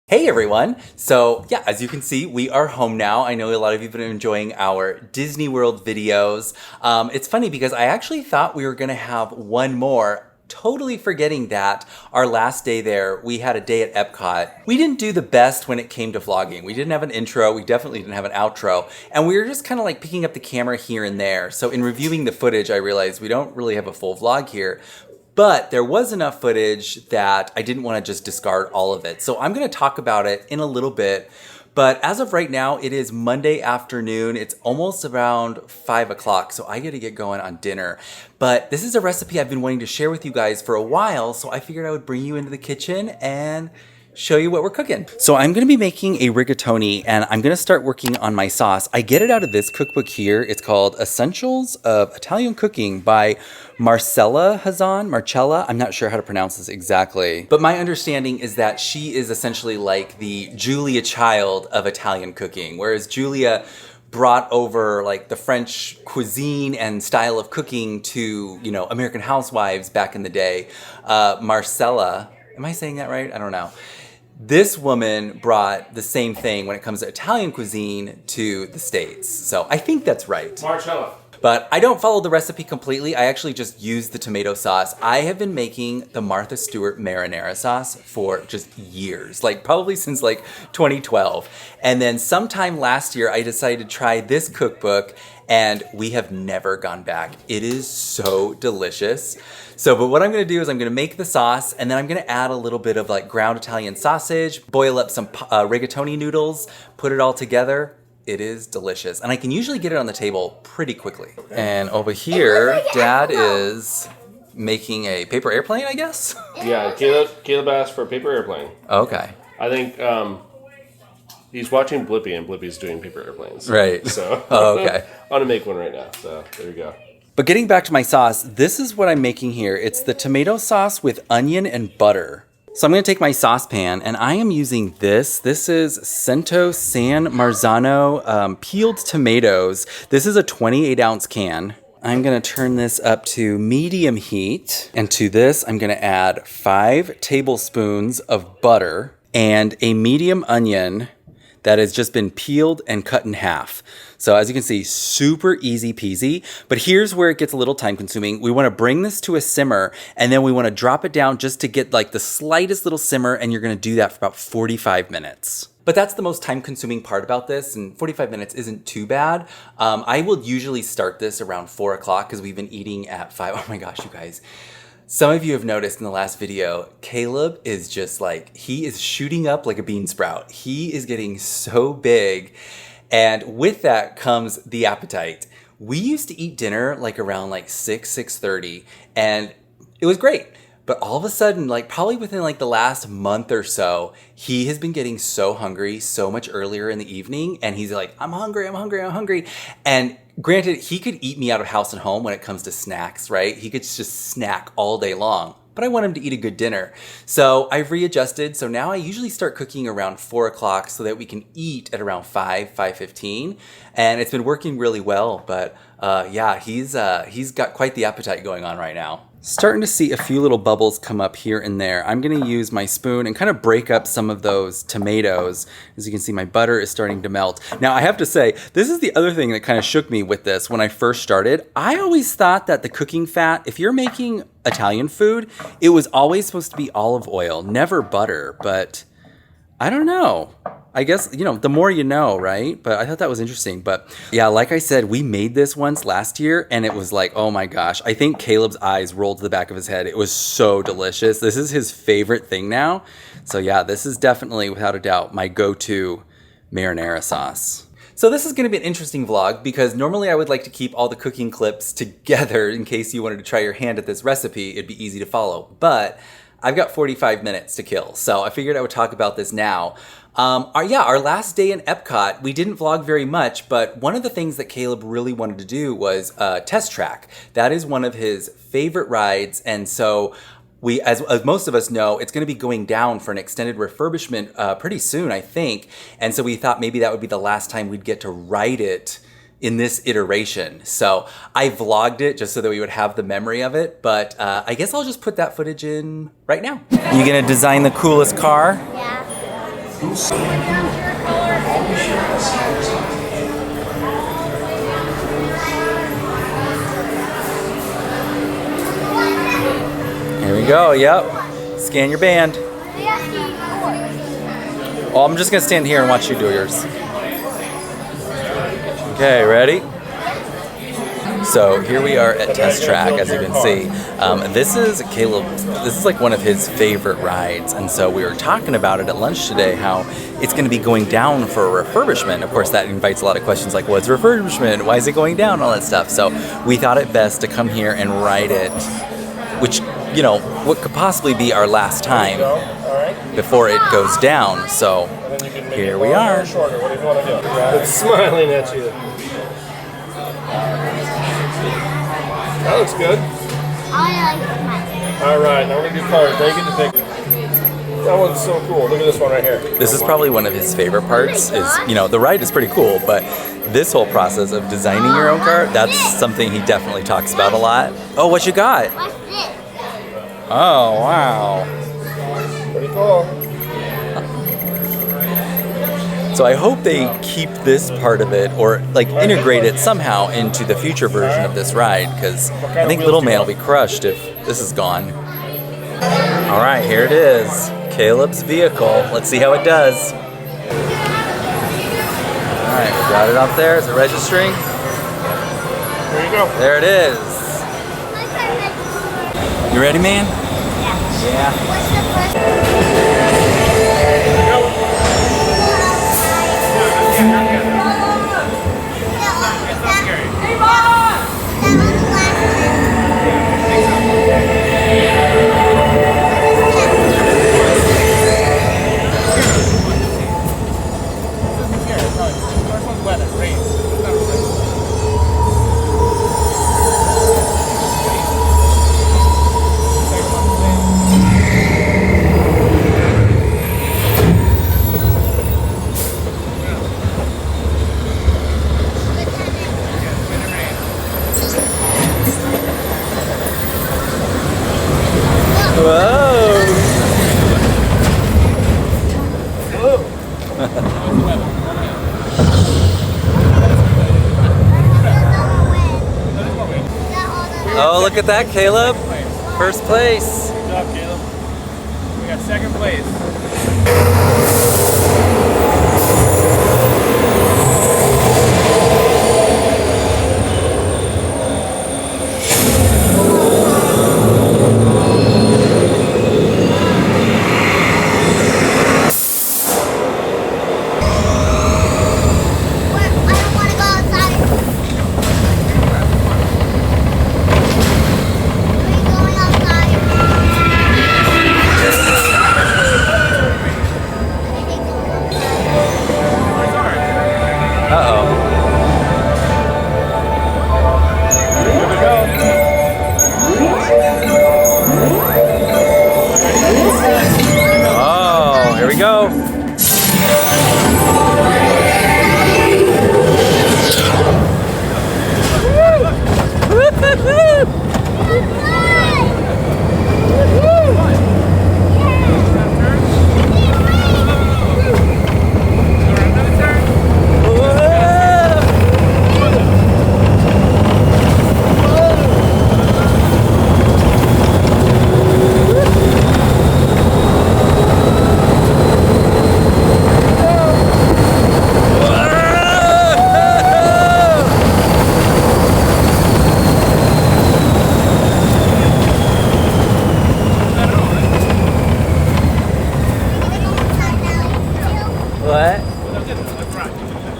Hey everyone! So yeah, as you can see, we are home now. I know a lot of you have been enjoying our Disney World videos. It's funny because I actually thought we were gonna have one more, totally forgetting that our last day there, we had a day at Epcot. We didn't do the best when it came to vlogging. We didn't have an intro, we definitely didn't have an outro, and we were just kind of like picking up the camera here and there. So in reviewing the footage, I realized we don't really have a full vlog here. But there was enough footage that I didn't want to just discard all of it. So I'm going to talk about it in a little bit. But as of right now, it is Monday afternoon. It's almost around 5 o'clock, so I got to get going on dinner. But this is a recipe I've been wanting to share with you guys for a while, so I figured I would bring you into the kitchen and show you what we're cooking. So I'm gonna be making a rigatoni and I'm gonna start working on my sauce. I get it out of this cookbook here. It's called Essentials of Italian Cooking by Marcella. I'm not sure how to pronounce this exactly. But my understanding is that she is essentially like the Julia Child of Italian cooking, whereas Julia brought over like the French cuisine and style of cooking to, you know, American Housewives back in the day. Marcella, am I saying that right? I don't know. This woman brought the same thing when it comes to Italian cuisine to the States. So I think that's right. Marcella. But I don't follow the recipe completely. I actually just use the tomato sauce. I have been making the Martha Stewart marinara sauce for just years, like probably since like 2012. And then sometime last year, I decided to try this cookbook and we have never gone back. It is so delicious. So, but what I'm gonna do is I'm gonna make the sauce and then I'm gonna add a little bit of like ground Italian sausage, boil up some rigatoni noodles, put it all together. It is delicious. And I can usually get it on the table pretty quickly. And over here, Dad is making a paper airplane, I guess? Yeah, Caleb asked for a paper airplane. Okay. I think he's watching Blippi and Blippi's doing paper airplanes. Right. So okay. I'm gonna make one right now. So there we go. But getting back to my sauce, this is what I'm making here. It's the tomato sauce with onion and butter. So I'm gonna take my saucepan and I am using this. This is Cento San Marzano peeled tomatoes. This is a 28 ounce can. I'm gonna turn this up to medium heat. And to this, I'm gonna add 5 tablespoons of butter and a medium onion that has just been peeled and cut in half. So as you can see, super easy peasy, but here's where it gets a little time consuming. We wanna bring this to a simmer and then we wanna drop it down just to get like the slightest little simmer, and you're gonna do that for about 45 minutes. But that's the most time consuming part about this, and 45 minutes isn't too bad. I will usually start this around 4 o'clock because we've been eating at 5. Oh my gosh, you guys. Some of you have noticed in the last video, Caleb is just like, he is shooting up like a bean sprout. He is getting so big. And with that comes the appetite. We used to eat dinner like around like 6:30, and it was great. But all of a sudden, like probably within like the last month or so, he has been getting so hungry so much earlier in the evening. And he's like, I'm hungry. And granted, he could eat me out of house and home when it comes to snacks, right? He could just snack all day long. But I want him to eat a good dinner. So I've readjusted. So now I usually start cooking around 4 o'clock so that we can eat at around 5:15. And it's been working really well. But yeah, he's got quite the appetite going on right now. Starting to see a few little bubbles come up here and there. I'm gonna use my spoon and kind of break up some of those tomatoes. As you can see, my butter is starting to melt. Now I have to say, this is the other thing that kind of shook me with this when I first started. I always thought that the cooking fat, if you're making Italian food, it was always supposed to be olive oil, never butter, but I don't know. I guess, you know, the more you know, right? But I thought that was interesting. But yeah, like I said, we made this once last year and it was like, oh my gosh, I think Caleb's eyes rolled to the back of his head. It was so delicious. This is his favorite thing now. So yeah, this is definitely, without a doubt, my go-to marinara sauce. So this is going to be an interesting vlog because normally I would like to keep all the cooking clips together in case you wanted to try your hand at this recipe. It'd be easy to follow. But I've got 45 minutes to kill, so I figured I would talk about this now. Our last day in Epcot, we didn't vlog very much, but one of the things that Caleb really wanted to do was Test Track. That is one of his favorite rides, and so we, as most of us know, it's going to be going down for an extended refurbishment pretty soon, I think. And so we thought maybe that would be the last time we'd get to ride it in this iteration. So I vlogged it just so that we would have the memory of it, but I guess I'll just put that footage in right now. You gonna design the coolest car? Yeah. Here we go, yep. Scan your band. Well, I'm just gonna stand here and watch you do yours. Okay, ready? So here we are at Test Track, as you can see. This is Caleb, this is like one of his favorite rides. And so we were talking about it at lunch today, how it's gonna be going down for a refurbishment. Of course, that invites a lot of questions like, what's refurbishment? Why is it going down? All that stuff. So we thought it best to come here and ride it, which, you know, what could possibly be our last time before it goes down. So here we are. It's smiling at you. That looks good. I like mine. All right, now we're gonna do cars. Now you get to pick. That one's so cool. Look at this one right here. This is probably one of his favorite parts. Is, you know, the ride is pretty cool, but this whole process of designing your own car, that's something he definitely talks about a lot. Oh, what you got? What's this? Oh, wow. Pretty cool. So I hope they keep this part of it, or like integrate it somehow into the future version of this ride, because I think Little Man will be crushed if this is gone. All right, here it is. Caleb's vehicle. Let's see how it does. All right, we got it up there. Is it registering? There you go. There it is. You ready, man? Yeah. What's the first? Oh, look at that, Caleb. First place. Good job, Caleb. We got second place.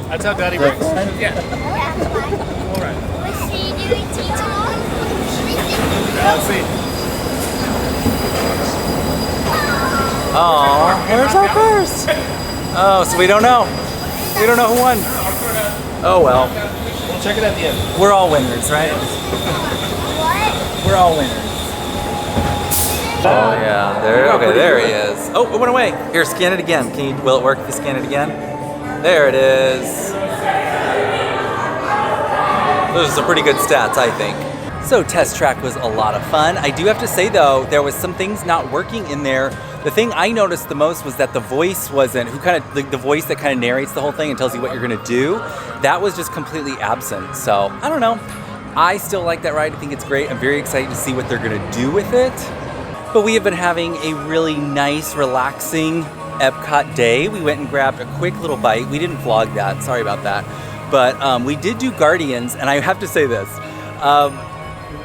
That's how Daddy works. Yeah. All right. Let's see. Oh, where's our purse? Oh, so we don't know. We don't know who won. Oh well. We'll check it at the end. We're all winners, right? What? We're all winners. Oh yeah, there. Okay, there he is. Oh, it went away. Here, scan it again. Can you? Will it work if you scan it again? There it is. Those are some pretty good stats, I think. So Test Track was a lot of fun. I do have to say though, there was some things not working in there The thing I noticed the most was that the voice wasn't, the voice that kind of narrates the whole thing and tells you what you're gonna do, that was just completely absent. So, I don't know. I still like that ride. I think it's great. I'm very excited to see what they're gonna do with it. But we have been having a really nice, relaxing Epcot day. We went and grabbed a quick little bite. We didn't vlog that, sorry about that. But we did do Guardians, and I have to say this.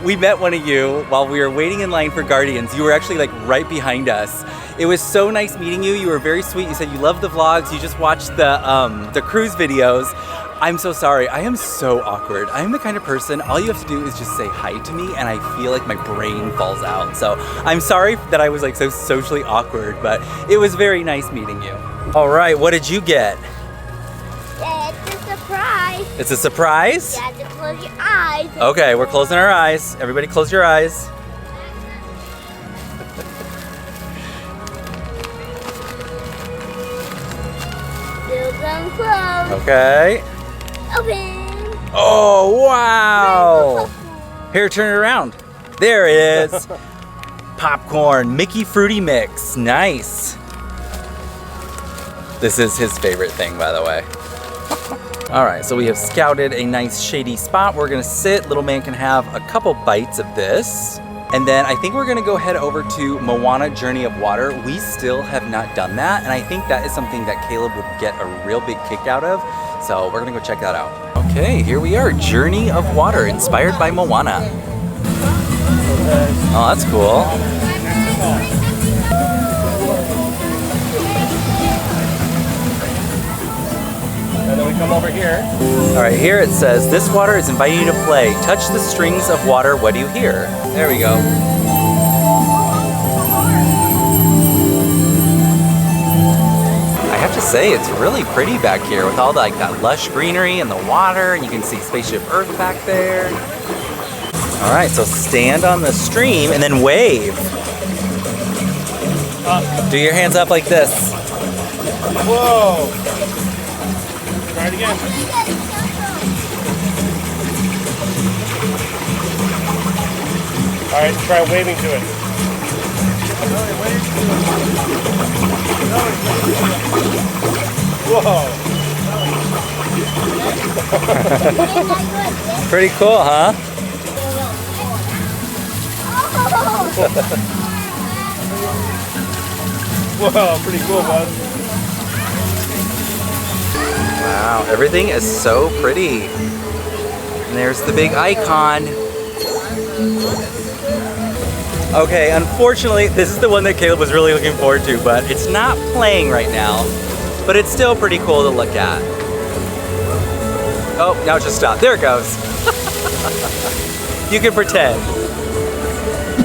We met one of you while we were waiting in line for Guardians. You were actually like right behind us. It was so nice meeting you. You were very sweet. You said you love the vlogs. You just watched the cruise videos. I'm so sorry. I am so awkward. I am the kind of person, all you have to do is just say hi to me and I feel like my brain falls out. So I'm sorry that I was like so socially awkward, but it was very nice meeting you. All right, what did you get? It's a surprise. It's a surprise? You have to close your eyes. Okay, we're closing our eyes. Everybody close your eyes. Still don't close. Okay. Open. Oh, wow. Here, turn it around. There it is. Popcorn, Mickey Fruity Mix. Nice. This is his favorite thing, by the way. All right, so we have scouted a nice shady spot. We're gonna sit. Little man can have a couple bites of this. And then I think we're gonna go head over to Moana Journey of Water. We still have not done that, and I think that is something that Caleb would get a real big kick out of. So we're gonna go check that out. Okay, here we are, Journey of Water, inspired by Moana. Oh, that's cool. And then we come over here. All right, here it says, this water is inviting you to play. Touch the strings of water, what do you hear? There we go. I have to say, it's really pretty back here with all like that lush greenery and the water, and you can see Spaceship Earth back there. All right, so stand on the stream and then wave. Do your hands up like this. Whoa! Try it again. All right, try waving to it. Whoa! Pretty cool, huh? Whoa, pretty cool, bud. Wow, everything is so pretty. And there's the big icon. Okay, unfortunately, this is the one that Caleb was really looking forward to, but it's not playing right now. But it's still pretty cool to look at. Oh, now it just stopped. There it goes. You can pretend.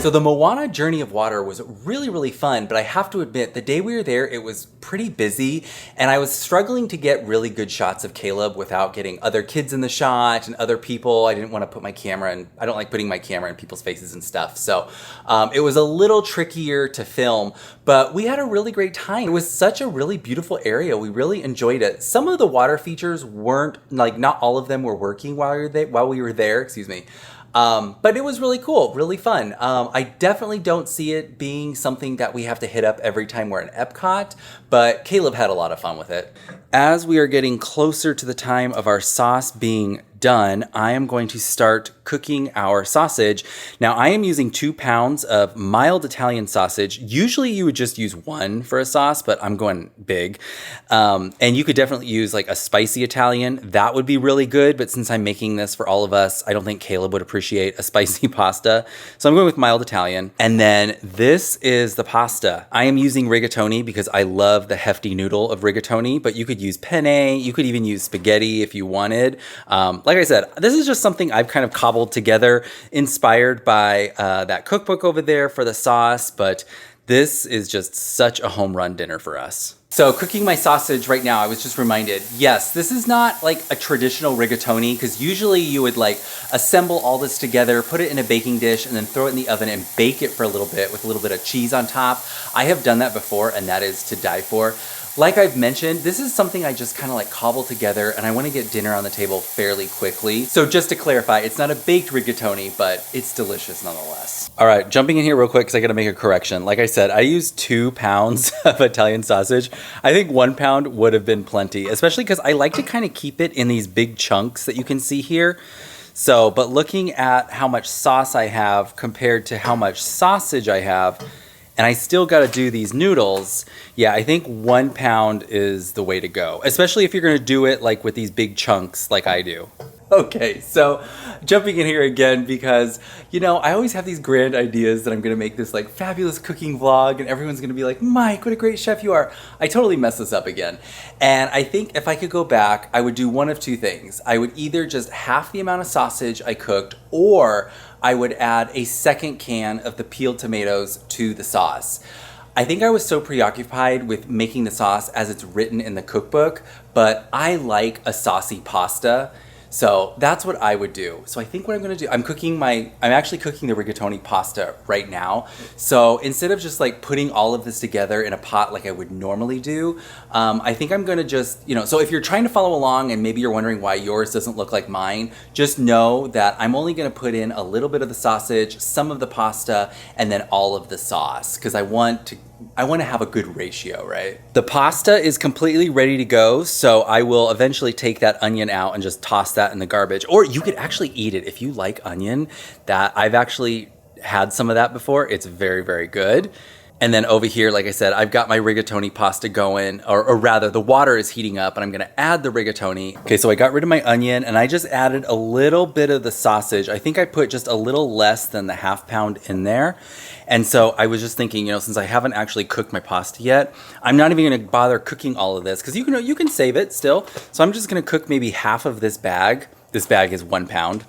So the Moana Journey of Water was really, really fun, but I have to admit, the day we were there, it was pretty busy, and I was struggling to get really good shots of Caleb without getting other kids in the shot and other people. I didn't want to put my camera in, I don't like putting my camera in people's faces and stuff, so it was a little trickier to film, but we had a really great time. It was such a really beautiful area. We really enjoyed it. Some of the water features weren't, like not all of them were working while we were there, excuse me. But it was really cool, really fun. I definitely don't see it being something that we have to hit up every time we're in Epcot, but Caleb had a lot of fun with it. As we are getting closer to the time of our sauce being done, I am going to start cooking our sausage. Now I am using 2 pounds of mild Italian sausage. Usually you would just use 1 for a sauce, but I'm going big. And you could definitely use like a spicy Italian. That would be really good, but since I'm making this for all of us, I don't think Caleb would appreciate a spicy pasta. So I'm going with mild Italian. And then this is the pasta. I am using rigatoni because I love the hefty noodle of rigatoni, but you could use penne, you could even use spaghetti if you wanted. Like I said, this is just something I've kind of cobbled together, inspired by that cookbook over there for the sauce, but this is just such a home run dinner for us. So cooking my sausage right now, I was just reminded, yes, this is not like a traditional rigatoni, because usually you would like assemble all this together, put it in a baking dish, and then throw it in the oven and bake it for a little bit with a little bit of cheese on top. I have done that before, and that is to die for. Like I've mentioned, this is something I just kind of like cobble together, and I want to get dinner on the table fairly quickly. So just to clarify, it's not a baked rigatoni, but it's delicious nonetheless. All right, jumping in here real quick because I got to make a correction. Like I said, I used 2 pounds of Italian sausage. I think 1 pound would have been plenty, especially because I like to kind of keep it in these big chunks that you can see here. So, but looking at how much sauce I have compared to how much sausage I have, and I still got to do these noodles, yeah, I think 1 pound is the way to go, especially if you're going to do it like with these big chunks like I do. Okay, so jumping in here again because, you know, I always have these grand ideas that I'm going to make this like fabulous cooking vlog and everyone's going to be like, Mike, what a great chef you are. I totally messed this up again. And I think if I could go back, I would do one of 2 things. I would either just half the amount of sausage I cooked, or I would add a second can of the peeled tomatoes to the sauce. I think I was so preoccupied with making the sauce as it's written in the cookbook, but I like a saucy pasta. So that's what I would do. So I think what I'm gonna do, I'm actually cooking the rigatoni pasta right now. So instead of just like putting all of this together in a pot like I would normally do, I think I'm gonna just, you know, so if you're trying to follow along and maybe you're wondering why yours doesn't look like mine, just know that I'm only gonna put in a little bit of the sausage, some of the pasta, and then all of the sauce, because I want to have a good ratio, right? The pasta is completely ready to go, so I will eventually take that onion out and just toss that in the garbage. Or you could actually eat it if you like onion. That I've actually had some of that before. It's very, very good. And then over here, like I said, I've got my rigatoni pasta going, or rather the water is heating up and I'm gonna add the rigatoni. Okay, so I got rid of my onion and I just added a little bit of the sausage. I think I put just a little less than the half pound in there. And so I was just thinking, you know, since I haven't actually cooked my pasta yet, I'm not even gonna bother cooking all of this because you can save it still. So I'm just gonna cook maybe half of this bag. This bag is 1 pound.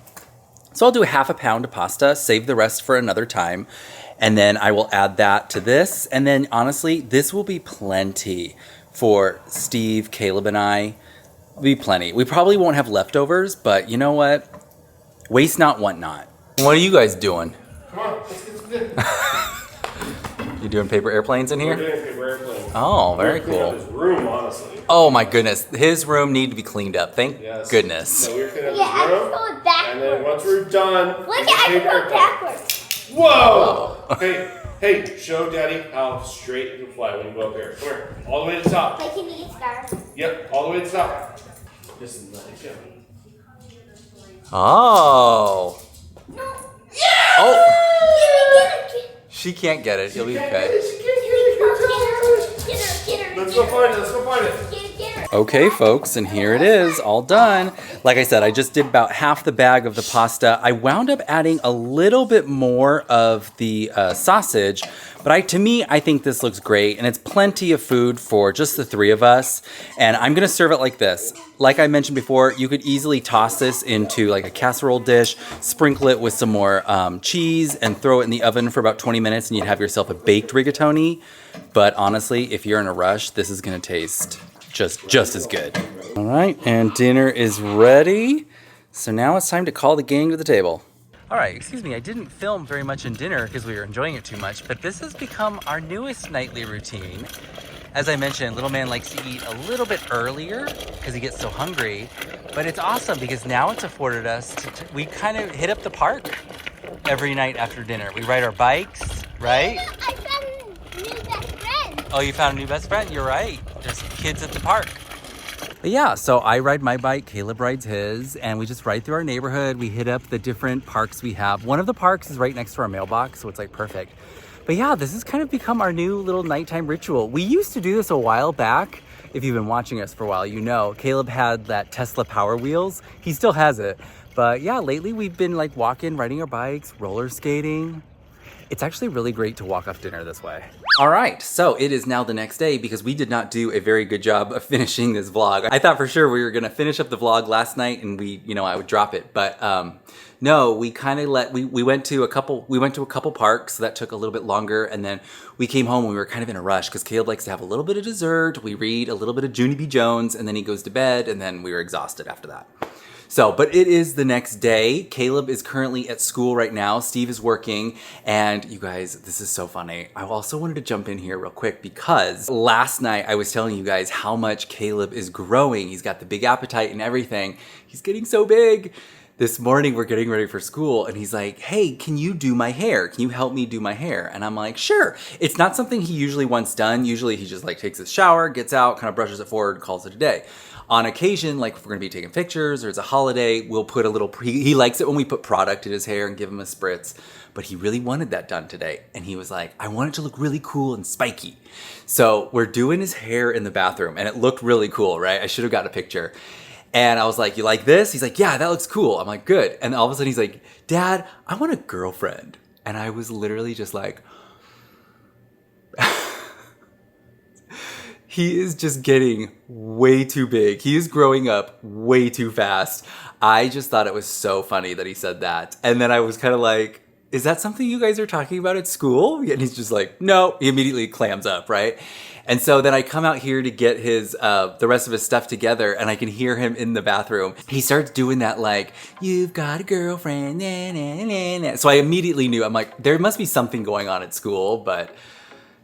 So I'll do half a pound of pasta, save the rest for another time. And then I will add that to this. And then honestly, this will be plenty for Steve, Caleb, and I. It'll be plenty. We probably won't have leftovers, but you know what? Waste not, want not. What are you guys doing? Come on, let's get some dinner. You doing paper airplanes in We're here? doing paper airplane. Oh, very We're cleaning up cool. his room, honestly. Oh my goodness, his room needed to be cleaned up. Thank Yes. goodness. So we're cleaning up Yeah, I'm his room. going And then backwards. once we're done, Look we at get I can paper go airplane. backwards. Whoa! Hey, show Daddy how straight you can fly when you go up here. Come here, all the way to the top. I can eat stars. Yep, all the way to the top. This is nice, yeah. Oh. No. Oh, Get her. she can't get it. You'll be okay. Let's go find it, let's go find it. Okay, folks, and here it is, all done. Like I said, I just did about half the bag of the pasta. I wound up adding a little bit more of the sausage, but to me, I think this looks great, and it's plenty of food for just the 3 of us. And I'm gonna serve it like this. Like I mentioned before, you could easily toss this into like a casserole dish, sprinkle it with some more cheese, and throw it in the oven for about 20 minutes, and you'd have yourself a baked rigatoni. But honestly, if you're in a rush, this is gonna taste just as good. All right, and dinner is ready. So now it's time to call the gang to the table. All right, excuse me, I didn't film very much in dinner because we were enjoying it too much, but this has become our newest nightly routine. As I mentioned, little man likes to eat a little bit earlier because he gets so hungry, but it's awesome because now it's afforded us we kind of hit up the park every night after dinner. We ride our bikes, right? I found a new best friend. Oh, you found a new best friend? You're right. There's kids at the park. But yeah, so I ride my bike, Caleb rides his, and we just ride through our neighborhood. We hit up the different parks we have. One of the parks is right next to our mailbox, so it's like perfect. But yeah, this has kind of become our new little nighttime ritual. We used to do this a while back. If you've been watching us for a while, you know, Caleb had that Tesla Power Wheels. He still has it. But yeah, lately we've been like walking, riding our bikes, roller skating. It's actually really great to walk off dinner this way. All right, so it is now the next day because we did not do a very good job of finishing this vlog. I thought for sure we were gonna finish up the vlog last night and I would drop it, but no, we kind of we went to a couple parks, so that took a little bit longer, and then we came home and we were kind of in a rush because Caleb likes to have a little bit of dessert. We read a little bit of Junie B. Jones, and then he goes to bed, and then we were exhausted after that. So, but it is the next day. Caleb is currently at school right now. Steve is working. And you guys, this is so funny. I also wanted to jump in here real quick because last night I was telling you guys how much Caleb is growing. He's got the big appetite and everything. He's getting so big. This morning we're getting ready for school and he's like, hey, can you do my hair? Can you help me do my hair? And I'm like, sure. It's not something he usually wants done. Usually he just like takes his shower, gets out, kind of brushes it forward, calls it a day. On occasion, like if we're gonna be taking pictures or it's a holiday, we'll put a little, he likes it when we put product in his hair and give him a spritz, but he really wanted that done today. And he was like, I want it to look really cool and spiky. So we're doing his hair in the bathroom and it looked really cool, right? I should have got a picture. And I was like, you like this? He's like, yeah, that looks cool. I'm like, good. And all of a sudden he's like, Dad, I want a girlfriend. And I was literally just like, he is just getting way too big. He is growing up way too fast. I just thought it was so funny that he said that. And then I was kind of like, is that something you guys are talking about at school? And he's just like, no. He immediately clams up, right? And so then I come out here to get his the rest of his stuff together and I can hear him in the bathroom. He starts doing that like, you've got a girlfriend, nah, nah, nah, nah. So I immediately knew, I'm like, there must be something going on at school, but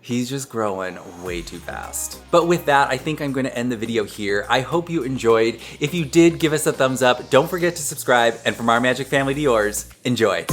he's just growing way too fast. But with that, I think I'm gonna end the video here. I hope you enjoyed. If you did, give us a thumbs up. Don't forget to subscribe. And from our magic family to yours, enjoy.